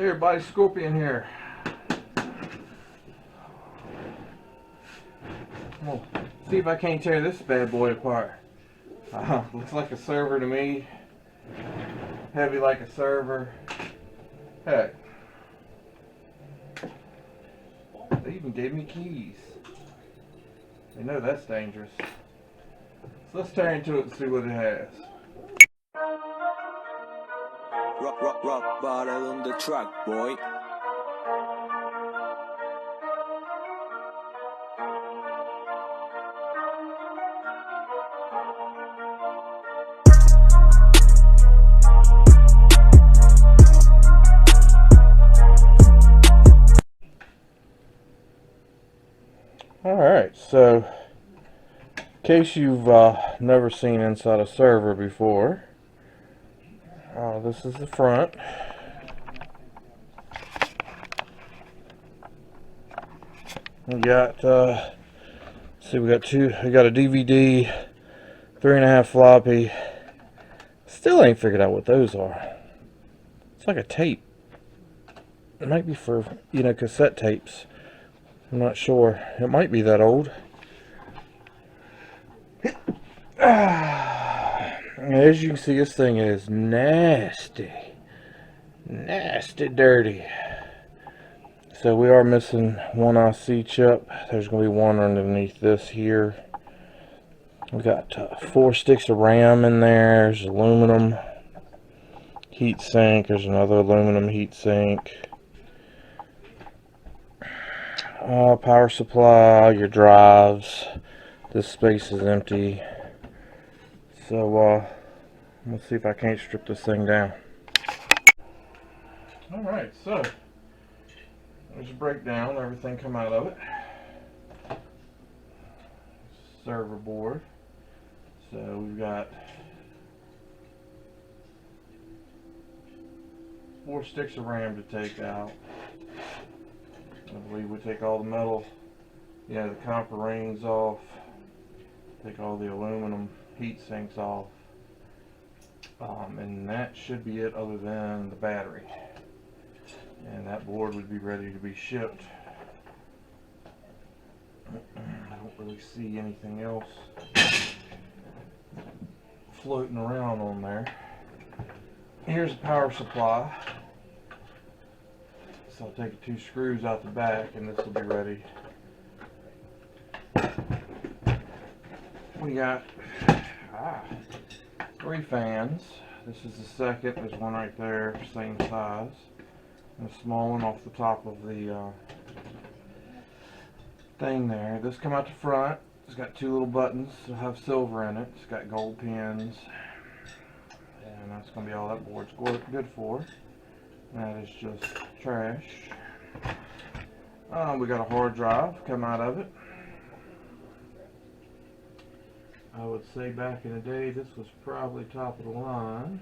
Hey everybody, Scorpion here. We'll see if I can't tear this bad boy apart. Looks like a server to me. Heavy like a server. Heck, they even gave me keys. They know that's dangerous. So let's tear into it and see what it has. Rock bottle on the track, boy. Alright, so in case you've never seen inside a server before, this is the front. We got, see, we got a DVD, 3.5 floppy. Still ain't figured out what those are. It's like a tape. It might be for, cassette tapes. I'm not sure. It might be that old. As you can see, this thing is nasty. Nasty dirty. So we are missing one IC chip. There's going to be one underneath this here. We got 4 sticks of RAM in there. There's aluminum heat sink. There's another aluminum heat sink. Power supply, your drives. This space is empty. So let's see if I can't strip this thing down. Alright, so there's a breakdown, everything come out of it. Server board. So we've got 4 sticks of RAM to take out. I believe we take all the metal, the copper rings off, take all the aluminum heat sinks off, and that should be it other than the battery. And that board would be ready to be shipped. I don't really see anything else floating around on there. Here's the power supply. So I'll take 2 screws out the back and this will be ready. We got 3 fans. This is the second. There's one right there, same size. And a small one off the top of the thing there. This come out the front. It's got 2 little buttons. It'll have silver in it. It's got gold pins. And that's going to be all that board's good for. That is just trash. We got a hard drive come out of it. I would say back in the day this was probably top of the line.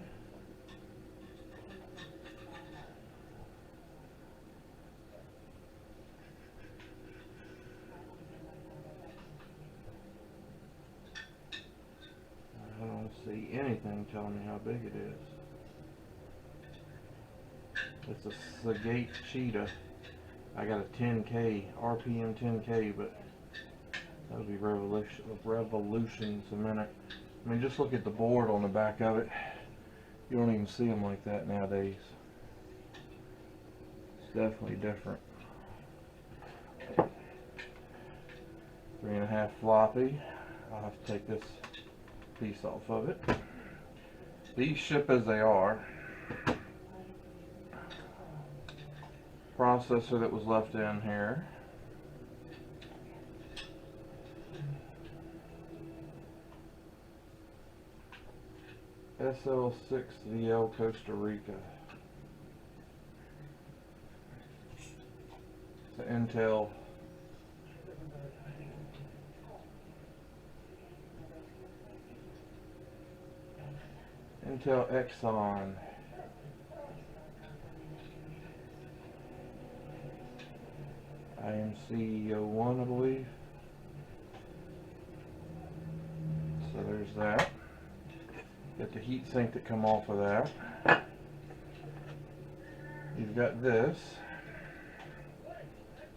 I don't see anything telling me how big it is. It's a Seagate Cheetah. I got a 10K, RPM 10K, but that'll be revolutions a minute. I mean, just look at the board on the back of it. You don't even see them like that nowadays. It's definitely different. 3.5 floppy. I'll have to take this piece off of it. These ship as they are. Processor that was left in here. SL6VL Costa Rica. It's an Intel. Intel Exxon. IMC01, I believe. So there's that. Got the heat sink that come off of that. You've got this,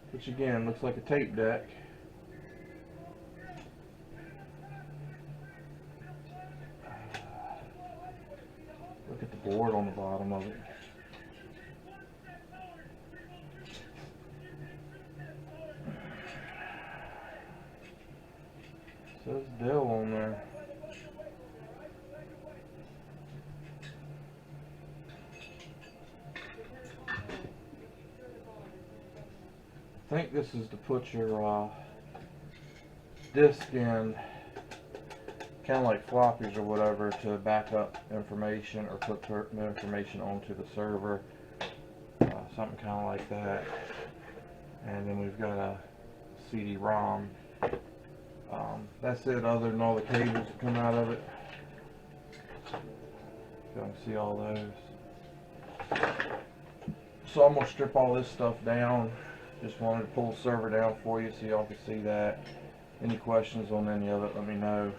which again looks like a tape deck. Look at the board on the bottom of it. Says Dell on there. I think this is to put your disk in, kind of like floppies or whatever, to back up information or put the information onto the server, something kind of like that. And then we've got a CD-ROM. That's it, other than all the cables that come out of it. You can see all those. So I'm going to strip all this stuff down. Just wanted to pull the server down for you so y'all can see that. Any questions on any of it, let me know.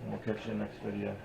And we'll catch you in the next video.